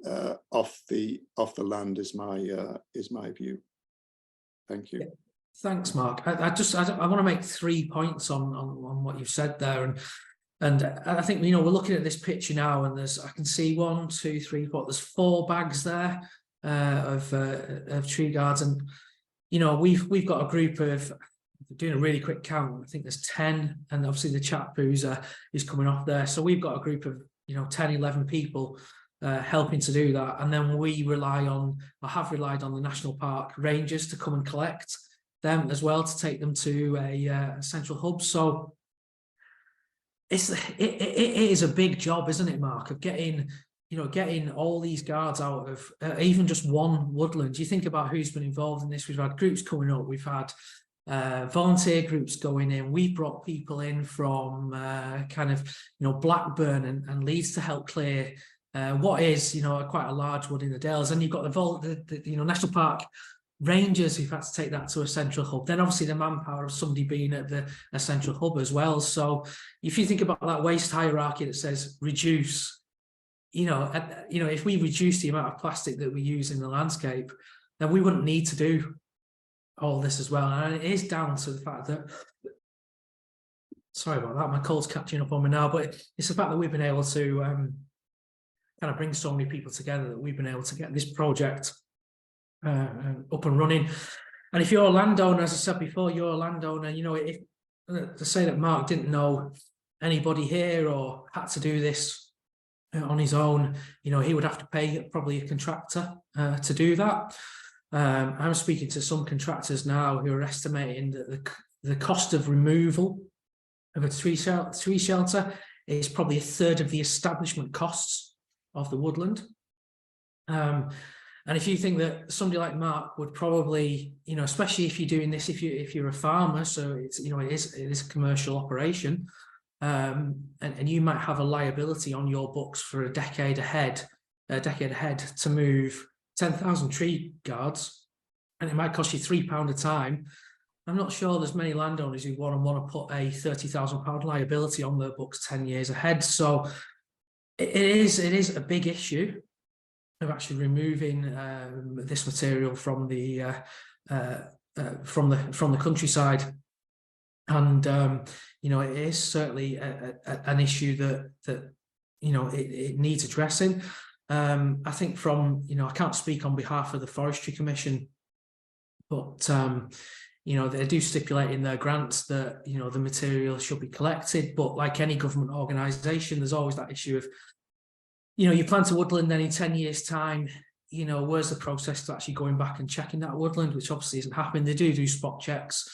off the land. Is my view. Thank you. Thanks, Mark. I want to make 3 points on what you've said there, and I think we're looking at this picture now, and I can see 1, 2, 3, 4. There's 4 bags there of tree guards, and we've got a group of, doing a really quick count, I think there's 10, and obviously the chap who's coming off there. So we've got a group of 10, 11 people helping to do that, and then we have relied on the National Park Rangers to come and collect them as well, to take them to a central hub. So it is a big job, isn't it, Mark, of getting all these guards out of even just one woodland. You think about who's been involved in this. We've had groups coming up, we've had volunteer groups going in, we've brought people in from Blackburn and Leeds to help clear what is quite a large wood in the Dales. And you've got the National Park Rangers who've had to take that to a central hub. Then obviously the manpower of somebody being at a central hub as well. So if you think about that waste hierarchy that says reduce, if we reduce the amount of plastic that we use in the landscape, then we wouldn't need to do all this as well. And it is down to the fact that, sorry about that, my cold's catching up on me now, but it's the fact that we've been able to kind of brings so many people together that we've been able to get this project up and running. And if you're a landowner, as I said before, you're a landowner, you know, if to say that Mark didn't know anybody here or had to do this on his own, you know, he would have to pay probably a contractor to do that. I'm speaking to some contractors now who are estimating that the cost of removal of a tree shelter is probably a third of the establishment costs of the woodland. And if you think that somebody like Mark would probably, you know, especially if you're doing this, if you're a farmer, so it's, you know, it is a commercial operation, and you might have a liability on your books for a decade ahead to move 10,000 tree guards, and it might cost you £3 a time. I'm not sure there's many landowners who want to put a £30,000 liability on their books 10 years ahead. So it is a big issue of actually removing this material from the countryside, and you know, it is certainly an issue that you know, it needs addressing. I think from, you know, I can't speak on behalf of the Forestry Commission, but you know, they do stipulate in their grants that, you know, the material should be collected, but like any government organisation, there's always that issue of, you know, you plant a woodland, then in 10 years' time, you know, where's the process to actually going back and checking that woodland, which obviously isn't happening. They do spot checks.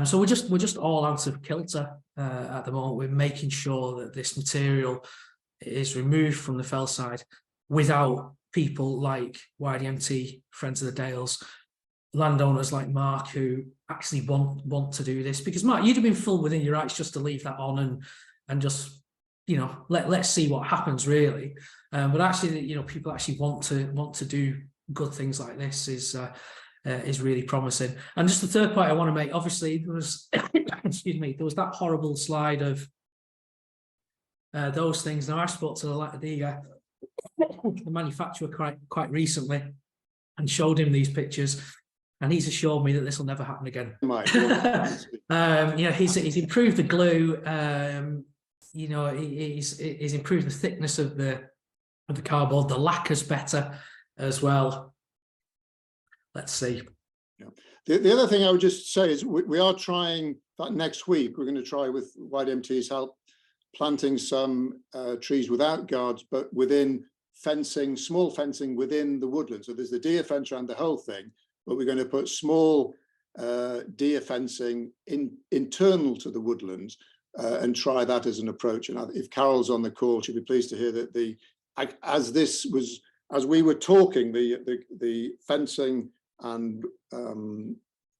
So we're just all out of kilter at the moment. We're making sure that this material is removed from the fell side without people like YDMT, Friends of the Dales, landowners like Mark, who actually want to do this. Because Mark, you'd have been full within your rights just to leave that on and just, you know, let's see what happens, really. But actually, you know, people actually want to do good things like this is really promising. And just the third point I want to make, obviously, there was excuse me, there was that horrible slide of those things. Now, I spoke to the manufacturer quite recently and showed him these pictures, and he's assured me that this will never happen again. You know, he's improved the glue. You know, he's improved the thickness of the cardboard. The lacquer's better as well. Let's see. Yeah. The other thing I would just say is we are trying that next week. We're going to try, with YDMT's help, planting some trees without guards, but within fencing, small fencing within the woodland. So there's the deer fence around the whole thing, but we're going to put small deer fencing internal to the woodlands and try that as an approach. And if Carol's on the call, she'll be pleased to hear that as we were talking, the fencing and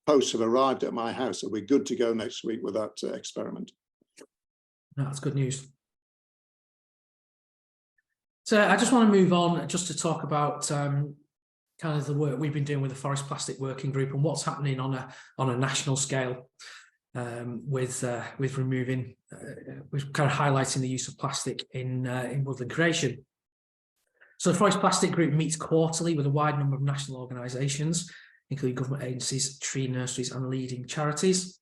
posts have arrived at my house, so we're good to go next week with that experiment. That's good news. So I just want to move on just to talk about kind of the work we've been doing with the Forest Plastic Working Group and what's happening on a national scale with removing, with kind of highlighting the use of plastic in woodland creation. So the Forest Plastic Group meets quarterly with a wide number of national organisations, including government agencies, tree nurseries and leading charities.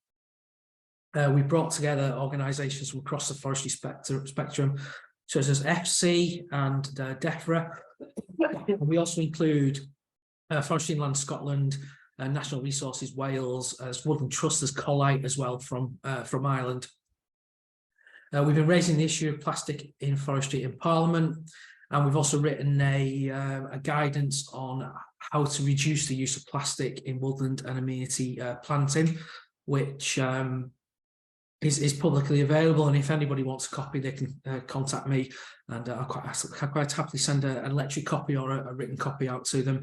We brought together organisations from across the forestry spectrum, such as FC and DEFRA. We also include Forestry and Land Scotland, National Resources Wales, as Woodland Trust, as Collite as well from Ireland. We've been raising the issue of plastic in forestry in Parliament, and we've also written a guidance on how to reduce the use of plastic in woodland and amenity planting, which is publicly available. And if anybody wants a copy, they can contact me, and I'll quite happily send an electric copy or a written copy out to them.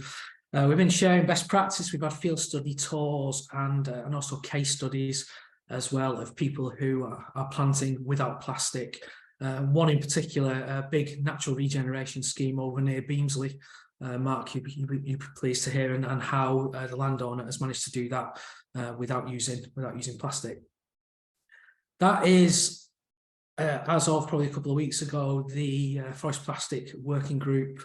We've been sharing best practice. We've had field study tours and also case studies as well of people who are planting without plastic. One in particular, a big natural regeneration scheme over near Beamsley. Mark, you'd be pleased to hear, and how the landowner has managed to do that without using plastic. That is, as of probably a couple of weeks ago, the Forest Plastic Working Group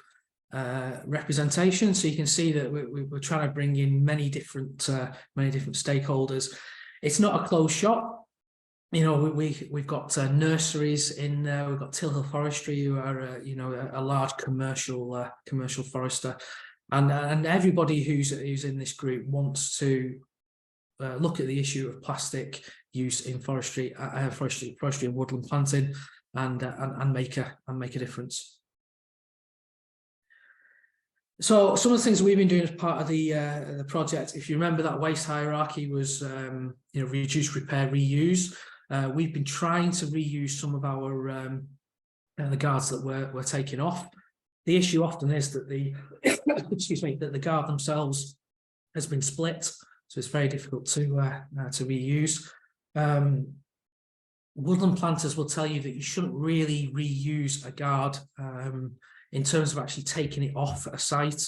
representation. So you can see that we're trying to bring in many different stakeholders. It's not a closed shop. you know, we've got nurseries in there. We've got Till Hill Forestry, who are you know, a large commercial forester, and everybody who's in this group wants to look at the issue of plastic use in forestry and woodland planting, and make a difference. So some of the things we've been doing as part of the project, if you remember, that waste hierarchy was you know, reduce, repair, reuse. We've been trying to reuse some of our the guards that we're taking off. The issue often is that the excuse me, that the guard themselves has been split, so it's very difficult to reuse. Woodland planters will tell you that you shouldn't really reuse a guard in terms of actually taking it off a site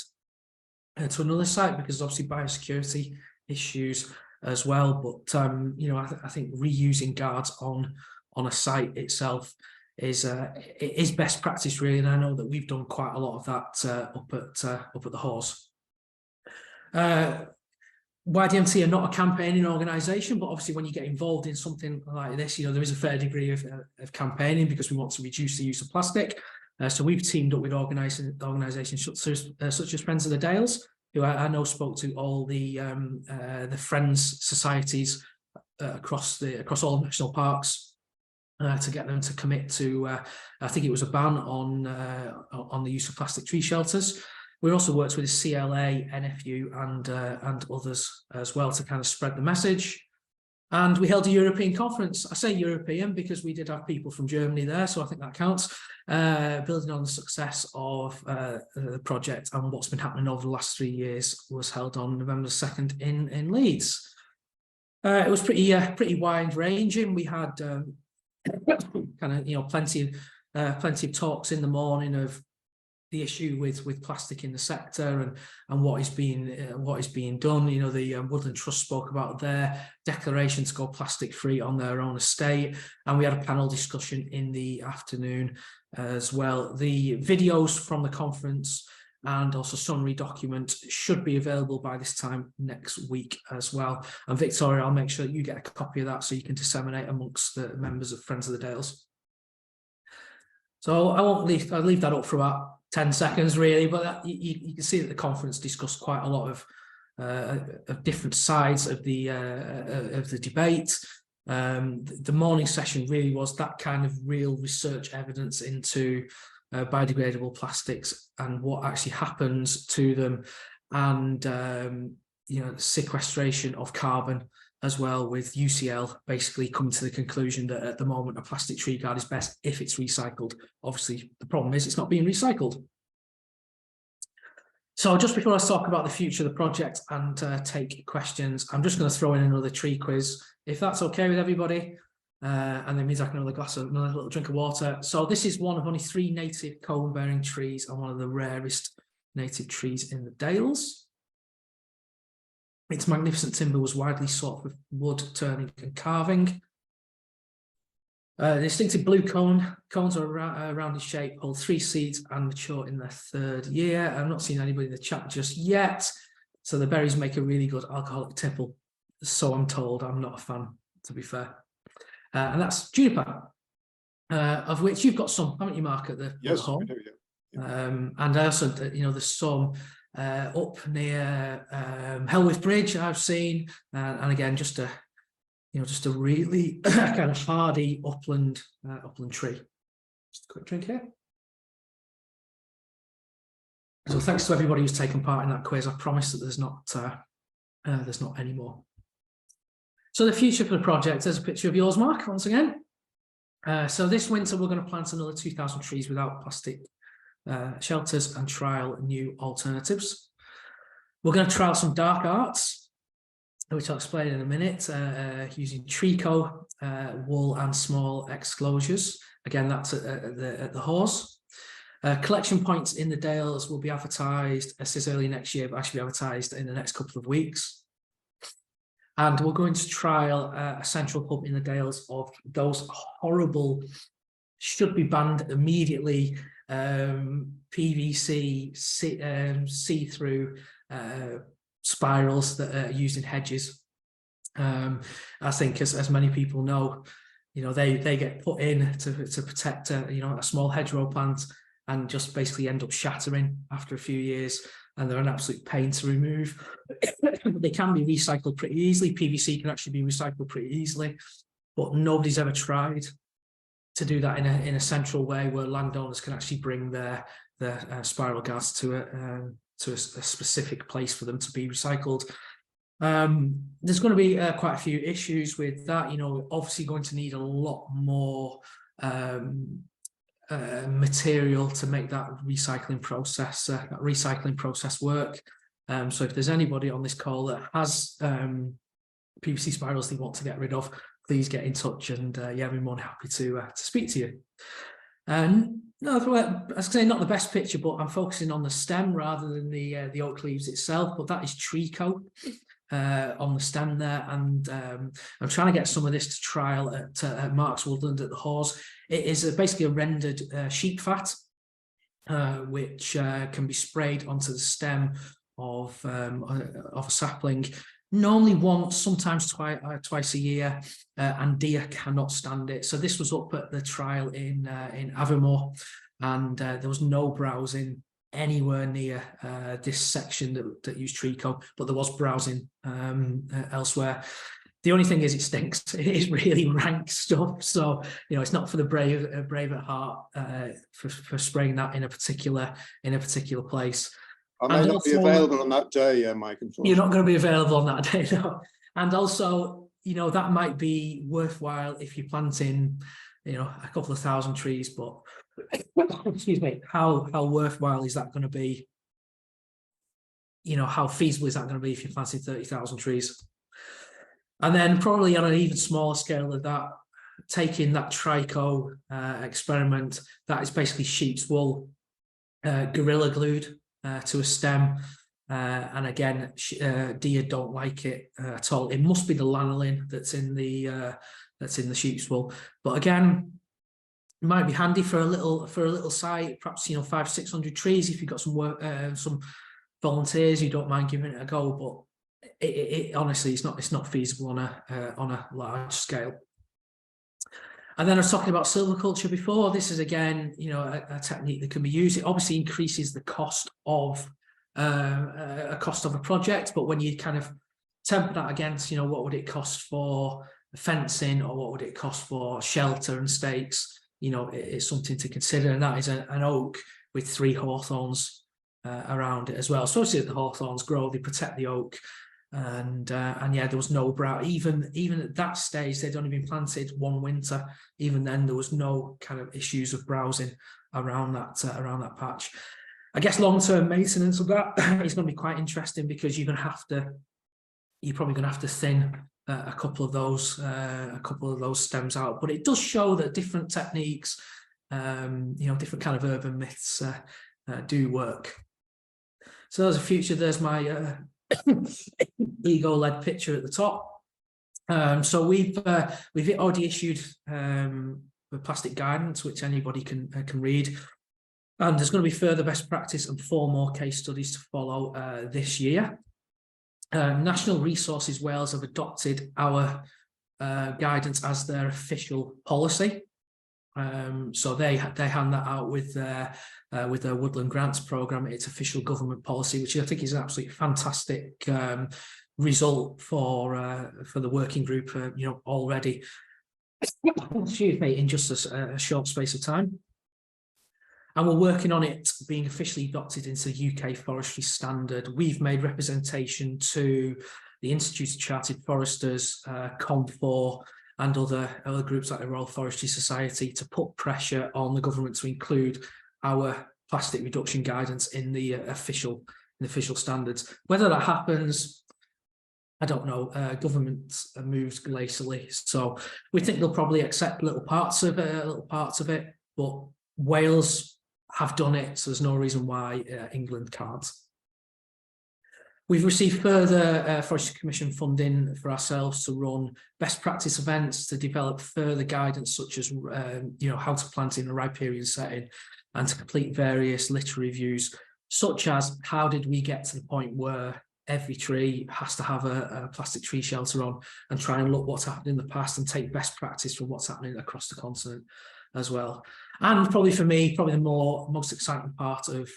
to another site, because obviously biosecurity issues as well. But you know, I think reusing guards on a site itself is best practice, really, and I know that we've done quite a lot of that up at the Horse. YDMT are not a campaigning organisation, but obviously when you get involved in something like this, you know, there is a fair degree of campaigning, because we want to reduce the use of plastic. So we've teamed up with organisations such as Friends of the Dales, who I know spoke to all the Friends societies across all the national parks to get them to commit to, I think it was a ban on the use of plastic tree shelters. We also worked with the CLA, NFU, and others as well to kind of spread the message. And we held a European conference. I say European because we did have people from Germany there, so I think that counts. Building on the success of the project and what's been happening over the last 3 years, was held on November 2nd in Leeds. It was pretty wide ranging. We had kind of, you know, plenty of talks in the morning of the issue with plastic in the sector and what is being done. You know, the Woodland Trust spoke about their declaration to go plastic free on their own estate, and we had a panel discussion in the afternoon as well. The videos from the conference and also summary document should be available by this time next week as well. And Victoria, I'll make sure that you get a copy of that so you can disseminate amongst the members of Friends of the Dales. So I'll leave that up for about 10 seconds really, but you can see that the conference discussed quite a lot of different sides of the debate. The morning session really was that kind of real research evidence into biodegradable plastics and what actually happens to them, and you know, sequestration of carbon as well, with UCL basically coming to the conclusion that at the moment a plastic tree guard is best if it's recycled. Obviously, the problem is it's not being recycled. So just before I talk about the future of the project and take questions, I'm just going to throw in another tree quiz, if that's okay with everybody. And that means I can have another little drink of water. So this is one of only 3 native cone-bearing trees and one of the rarest native trees in the Dales. Its magnificent timber was widely sought for wood, turning and carving. The distinctive blue cones are rounded shape, hold 3 seeds and mature in their 3rd year. I've not seen anybody in the chat just yet. So the berries make a really good alcoholic tipple. So I'm told. I'm not a fan, to be fair. And that's juniper, of which you've got some, haven't you, Mark, at the home? We do, yeah. And also, you know, there's some up near Helwith Bridge I've seen, and again, just a really kind of hardy upland tree. Just a quick drink here. So thanks to everybody who's taken part in that quiz. I promise that there's not any more. So the future for the project, there's a picture of yours, Mark, once again. So this winter we're going to plant another 2,000 trees without plastic shelters and trial new alternatives. We're going to trial some dark arts, which I'll explain in a minute, using Trico, wool and small exclosures. Again, that's at the Horse. Collection points in the Dales will be advertised, as is early next year, but actually be advertised in the next couple of weeks. And we're going to trial a central hub in the Dales of those horrible, should be banned immediately, PVC see-through spirals that are used in hedges. I think, as many people know, they get put in to protect a small hedgerow plant, and just basically end up shattering after a few years, and they're an absolute pain to remove. They can be recycled pretty easily. PVC can actually be recycled pretty easily, but nobody's ever tried to do that in a central way where landowners can actually bring their spiral gas to a specific place for them to be recycled. There's going to be quite a few issues with that. Obviously going to need a lot more material to make that recycling process work. So if there's anybody on this call that has PVC spirals they want to get rid of, please get in touch, and yeah, we're more than happy to speak to you. No, as I say, not the best picture, but I'm focusing on the stem rather than the oak leaves itself. But that is tree coat on the stem there, and I'm trying to get some of this to trial at Mark's Woodland at the Hawes. It is basically a rendered sheep fat, which can be sprayed onto the stem of a sapling, normally once, sometimes twice a year, and deer cannot stand it. So this was up at the trial in Avermore, and there was no browsing anywhere near this section that used tree coat, but there was browsing elsewhere. The only thing is it stinks. It is really rank stuff. So, it's not for the brave at heart for spraying that in a particular place. I may not be available on that day, Mike. You're not going to be available on that day, no. And also, that might be worthwhile if you're planting, a couple of thousand trees, but excuse me, how worthwhile is that going to be? How feasible is that going to be if you're planting 30,000 trees? And then probably on an even smaller scale of that, taking that trico experiment, that is basically sheep's wool gorilla glued to a stem, and again, deer don't like it at all. It must be the lanolin that's in the sheep's wool, but again, it might be handy for a little site, perhaps 500-600 trees if you've got some volunteers who don't mind giving it a go. But it honestly, it's not feasible on a large scale. And then I was talking about silviculture before. This is again, a technique that can be used. It obviously increases the cost of a project, but when you kind of temper that against, what would it cost for fencing, or what would it cost for shelter and stakes, it's something to consider. And that is an oak with 3 hawthorns around it as well. So obviously, the hawthorns grow, they protect the oak. And yeah, there was no brow. Even at that stage, they'd only been planted one winter. Even then, there was no kind of issues of browsing around that patch. I guess long-term maintenance of that is going to be quite interesting, because you're probably going to have to thin a couple of those stems out. But it does show that different techniques, different kind of urban myths do work. So there's a future. There's my ego-led picture at the top. So we've already issued the plastic guidance, which anybody can read, and there's going to be further best practice and 4 more case studies to follow this year. National Resources Wales have adopted our guidance as their official policy. So they hand that out with their Woodland Grants programme. It's official government policy, which I think is an absolutely fantastic result for the working group. Already, excuse me, in just a short space of time. And we're working on it being officially adopted into the UK Forestry Standard. We've made representation to the Institute of Chartered Foresters, COM4, and other groups like the Royal Forestry Society to put pressure on the government to include our plastic reduction guidance in the official standards. Whether that happens, I don't know. Government moves glacially, so we think they'll probably accept little parts of it, but Wales have done it, so there's no reason why England can't. We've received further Forestry Commission funding for ourselves to run best practice events, to develop further guidance, such as how to plant in a riparian setting, and to complete various litter reviews, such as how did we get to the point where every tree has to have a plastic tree shelter on, and try and look what's happened in the past and take best practice from what's happening across the continent as well. And probably for me, probably the most exciting part of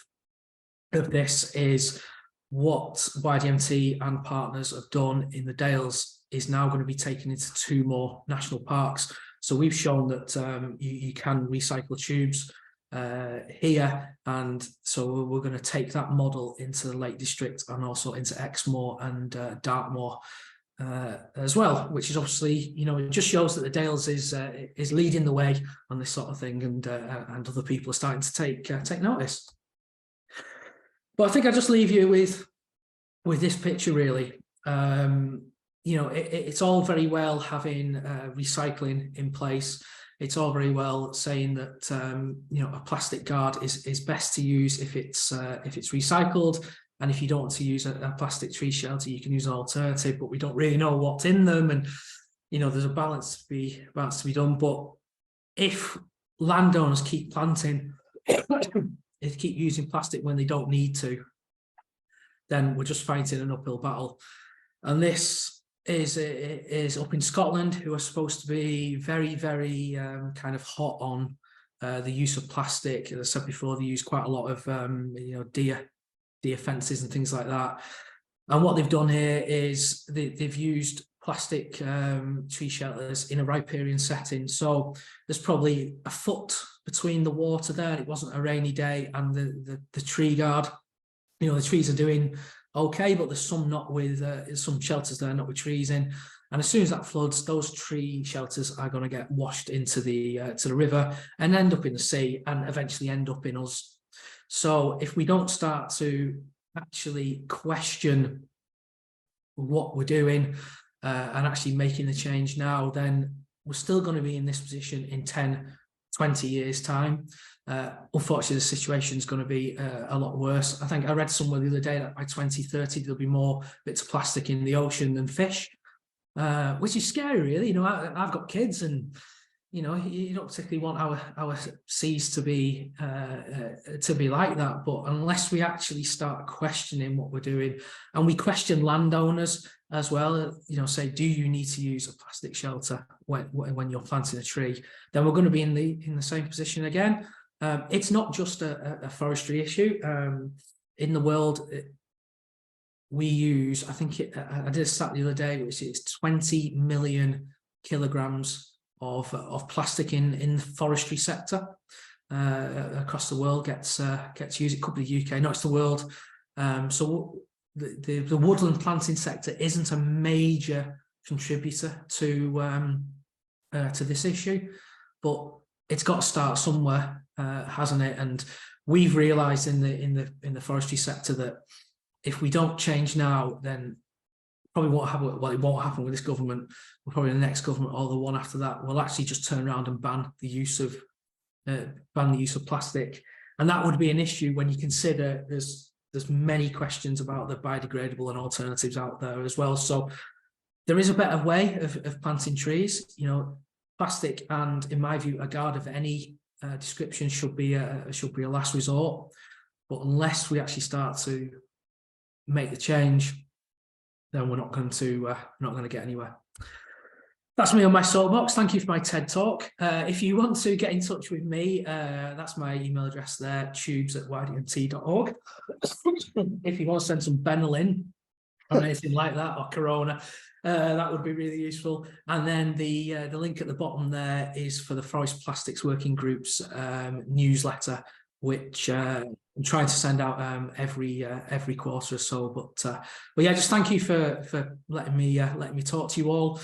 this is what YDMT and partners have done in the Dales is now going to be taken into 2 more national parks. So we've shown that you can recycle tubes here, and so we're going to take that model into the Lake District and also into Exmoor and Dartmoor as well, which is obviously, you know, it just shows that the Dales is leading the way on this sort of thing, and other people are starting to take notice. But I think I'll just leave you with this picture, really. You know, it's all very well having recycling in place. It's all very well saying that you know, a plastic guard is best to use if it's recycled, and if you don't want to use a plastic tree shelter, you can use an alternative. But we don't really know what's in them, and you know, there's a balance to be done. But if landowners keep planting, they keep using plastic when they don't need to, then we're just fighting an uphill battle. And this is up in Scotland, who are supposed to be very, very kind of hot on the use of plastic. As I said before, they use quite a lot of you know, deer fences and things like that. And what they've done here is they've used plastic tree shelters in a riparian setting. So there's probably a foot between the water there. It wasn't a rainy day, and the tree guard, you know, the trees are doing okay, but there's some not with some shelters there not with trees in. And as soon as that floods, those tree shelters are going to get washed into the river and end up in the sea, and eventually end up in us. So if we don't start to actually question what we're doing and actually making the change now, then we're still going to be in this position in 10, 20 years' time. Unfortunately, the situation is going to be a lot worse. I think I read somewhere the other day that by 2030, there'll be more bits of plastic in the ocean than fish, which is scary, really. You know, I've got kids, and you know, you don't particularly want our seas to be like that. But unless we actually start questioning what we're doing, and we question landowners as well, you know, say, do you need to use a plastic shelter when you're planting a tree? Then we're going to be in the same position again. It's not just a forestry issue. In the world, we use, I think I did a stat the other day, which is 20 million kilograms of plastic in the forestry sector across the world gets used. It could be the UK, no, it's the world. So the woodland planting sector isn't a major contributor to this issue, but it's got to start somewhere, hasn't it? And we've realised in the forestry sector that if we don't change now, then probably won't happen. Well, it won't happen with this government. Well, probably the next government or the one after that will actually just turn around and ban the use of plastic, and that would be an issue when you consider there's many questions about the biodegradable and alternatives out there as well. So there is a better way of planting trees. You know, plastic, and in my view, a guard of any description should be a last resort. But unless we actually start to make the change, then we're not going to get anywhere. That's me on my soapbox. Thank you for my TED talk. If you want to get in touch with me, that's my email address there, tubes@ydmt.org. If you want to send some Benylin or anything like that, or Corona, that would be really useful. And then the link at the bottom there is for the Forest Plastics Working Group's newsletter, which I'm trying to send out every quarter or so. But yeah, just thank you for letting me talk to you all.